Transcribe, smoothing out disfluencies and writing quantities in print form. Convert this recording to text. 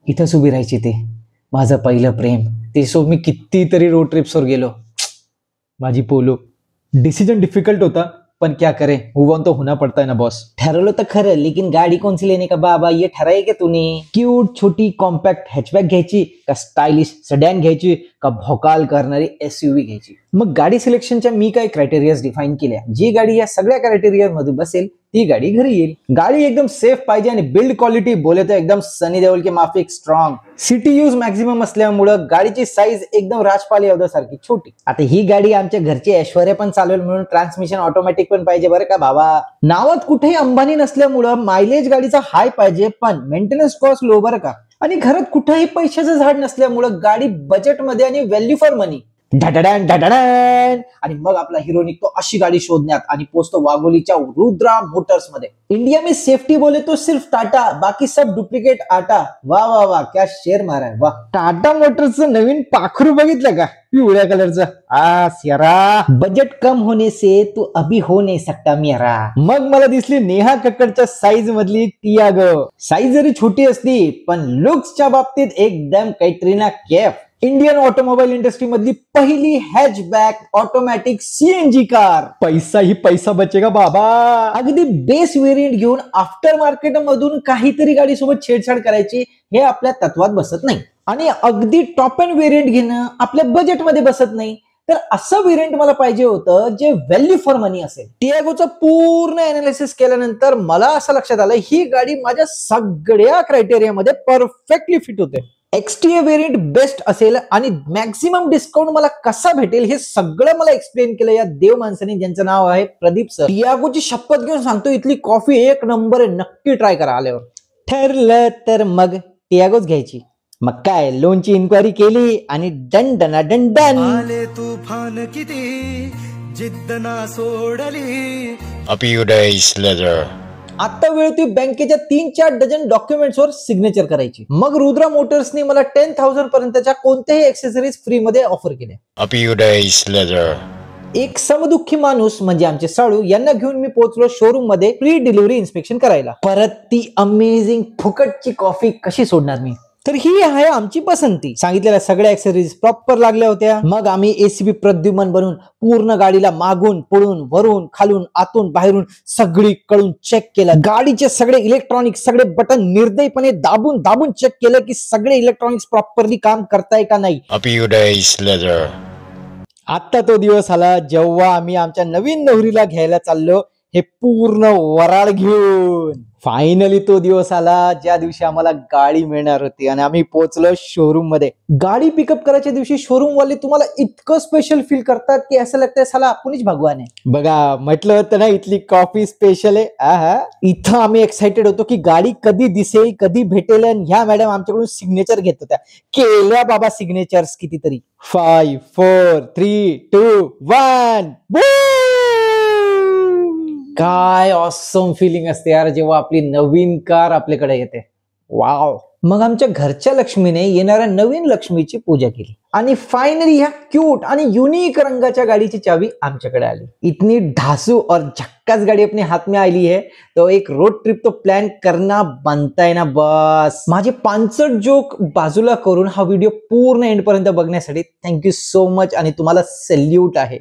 इथंच उभी राहायची ते माझं पहिलं प्रेम. ते सो मी कितीतरी रोड ट्रिप्सवर गेलो. माझी पोलो. डिसीजन डिफिकल्ट होता पण क्या करे, मूव ऑन तो होना पड़ता है ना बॉस. ठरवलं तर खरं, लेकिन गाडी कौन सी लेने का बाबा ये ठराय का तूने? क्यूट छोटी कॉम्पॅक्ट हॅचबॅक घ्यायची का स्टायलिश सडॅन घ्यायची का भोकाल करणारी एसयूव्ही घ्यायची? मग गाडी सिलेक्शनच्या मी काय क्रायटेरियाज डिफाईन केल्या. जी गाडी या सगळ्या क्रायटेरिया मध्ये बसेल ती गाडी घरी येईल. गाडी एकदम सेफ पाहिजे आणि बिल्ड क्वालिटी बोले तर एकदम सनी देओल के माफिक स्ट्रॉंग. सिटी यूज मॅक्झिमम असल्यामुळे गाडीची साईज एकदम राजपाल यादव सारखी छोटी. आता ही गाडी आमच्या घरची ऐश्वर्या पण चालवेल म्हणून ट्रान्समिशन ऑटोमॅटिक पण पाहिजे बरं का बाबा. नावात कुठेही अंबानी नसल्यामुळं मायलेज गाडीचा हाय पाहिजे पण मेंटेनन्स कॉस्ट लो बरं का. आणि घरात कुठेही पैशाचं झाड नसल्यामुळं गाडी बजेटमध्ये आणि व्हॅल्यू फॉर मनी. ढडडॅन ढडडॅन आणि मग आपला हिरो निघतो अशी गाडी शोधण्यात आणि पोहोचतो वाघोलीच्या रुद्रा मोटर्स मध्ये. इंडिया में सेफ्टी बोले तो सिर्फ टाटा, बाकी सब डुप्लिकेट आटा. वा वा वा क्या शेर मारा वा. टाटा मोटर्सचं नवीन पाखरू बघितलं का पिवळ्या कलरचं. यारा बजेट कम होने से तू अभी हो नहीं सकता मेरा. मग मला दिसली नेहा कक्कडच्या साईज मधली टियागो. साईज जरी छोटी असली पण लुक्सच्या बाबतीत एकदम Katrina Kaif. Indian automobile industry मधली पहिली हॅचबॅक ऑटोमॅटिक सीएनजी कार. पैसा ही पैसा बचेगा बाबा. अगदी बेस व्हेरियंट घेऊन आफ्टर मार्केट मधून काहीतरी गाडी सोबत छेडछाड करायची हे आपल्या तत्वात बसत नाही. आणि अगदी टॉप एंड व्हेरियंट घेणं आपल्या बजेटमध्ये बसत नाही. तर असं व्हेरियंट मला पाहिजे होतं जे व्हॅल्यू फॉर मनी असेल. टियागोचं पूर्ण अनालिसिस केल्यानंतर मला असं लक्षात आलं ही गाडी माझ्या सगळ्या क्रायटेरियामध्ये परफेक्टली फिट होते. एक्सटीए व्हेरियंट बेस्ट असेल आणि मॅक्सिमम डिस्काउंट मला कसा भेटेल हे सगळं मला एक्सप्लेन केलं या देव माणसाने ज्यांचं नाव आहे प्रदीप सर. टियागोची शपथ घेऊन सांगतो इथली कॉफी एक नंबर आहे, नक्की ट्राय करा आल्यावर. ठरलं तर मग टियागोच घ्यायची. मग काय लोनची इन्क्वायरी केली आणि दंडना दंडन. आले तुफान किती जिद्द ना सोडली. आता वेळ ती बँकेच्या 3-4 डझन डॉक्युमेंट्सवर सिग्नेचर करायची. मग रुद्रा मोटर्सने मला 10,000 पर्यंतच्या कोणत्याही एक्सेसरीज फ्री मध्ये ऑफर केल्या. एक समदुःखी माणूस म्हणजे आमचे साळू यांना घेऊन मी पोहोचलो शोरूम मध्ये प्री डिलिव्हरी इन्स्पेक्शन करायला. परत ती अमेझिंग फुकटची कॉफी कशी सोडणार मी. तर ही आहे आमची पसंती. सांगितलेल्या सगळ्या एक्सेसरीज प्रॉपर लागल्या होत्या. मग आम्ही एसीबी प्रद्युमन बनून पूर्ण गाडीला मागून पुढून वरून खालून आतून बाहेरून सगळीकडून चेक केलं. गाडीचे सगळे इलेक्ट्रॉनिक्स सगळे बटन निर्दयीपणे दाबून दाबून चेक केलं की सगळे इलेक्ट्रॉनिक्स प्रॉपरली काम करताय का नाही. आता तो दिवस आला जेव्हा आम्ही आमच्या नवीन नवरीला घ्यायला चाललो हे पूर्ण वराळ घेऊन. फायनली तो दिवस आला ज्या दिवशी आम्हाला गाडी मिळणार होती आणि आम्ही पोहोचलो शोरूम मध्ये. गाडी पिकअप करायच्या दिवशी शोरूम वाले तुम्हाला इतकं स्पेशल फील करतात की असं लागतंय साला आपणच भगवान आहे. बघा म्हटलं होतं ना इथली कॉफी स्पेशल आहे. इथं आम्ही एक्साइटेड होतो की गाडी कधी दिसेल कधी भेटेल. आणि ह्या मॅडम आमच्याकडून सिग्नेचर घेत होत्या. केल्या बाबा सिग्नेचर्स कितीतरी. 5, 4, 3, 2, 1 काय ऑसम फिलिंग असते यार जेव्हा आपली नवीन कार आपल्याकडे येते. वाव. मग आमच्या घरच्या लक्ष्मीने येणाऱ्या नवीन लक्ष्मीची पूजा केली आणि फायनली ह्या क्यूट आणि युनिक रंगाच्या गाडीची चावी आमच्याकडे आली. इतनी ढासू और झक्कास गाड़ी अपने हाथ में आली है तो एक रोड ट्रिप तो प्लॅन करना बनता है ना बस. माझे 65 जोक बाजूला करून हा व्हिडिओ पूर्ण एंड पर्यंत बघण्यासाठी थँक्यू सो मच आणि तुम्हाला सॅल्यूट आहे.